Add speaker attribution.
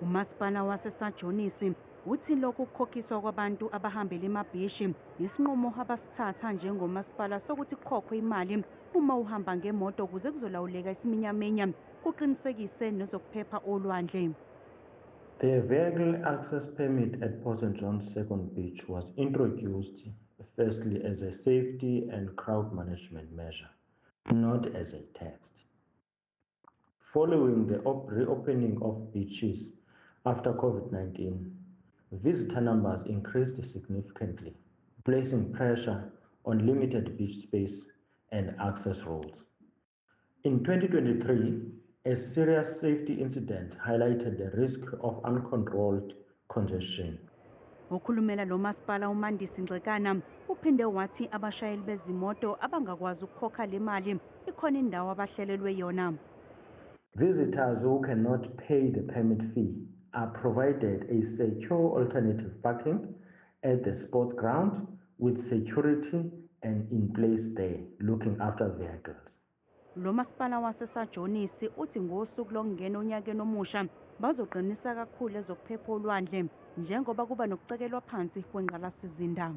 Speaker 1: Umasipala waseSajonisi uthi lokhu kukhokhiswa kwabantu abahambela emabhishi isinqumo abasithatha njengomasipala sokuthi kukhokhwe imali uma uhamba ngemoto ukuze kuzolawuleka isiminyaminya kuqinisekise nezokuphepha olwandle.
Speaker 2: The vehicle access permit at Port St. John's Second Beach was introduced firstly as a safety and crowd management measure, not as a tax. Following the reopening of beaches after COVID-19, visitor numbers increased significantly, placing pressure on limited beach space and access roads. In 2023, a serious safety incident highlighted the risk of uncontrolled congestion.
Speaker 1: Okhulumela lo masipala uMandisi Ngxekana uphinde wathi abashayeli bezimoto abangakwazi ukukhokha le mali ikhona indawo abahlelelwe yona.
Speaker 2: Visitors who cannot pay the permit fee are provided a secure alternative parking at the sports ground with security and in place there looking after vehicles.
Speaker 1: Lo masipala waseSajonisi uthi ngosuku lokungena onyakeni omusha bazoqinisa kakhulu ezokuphepha olwandle njengoba kuba nokucekelwa phansi kwengqalasizinda.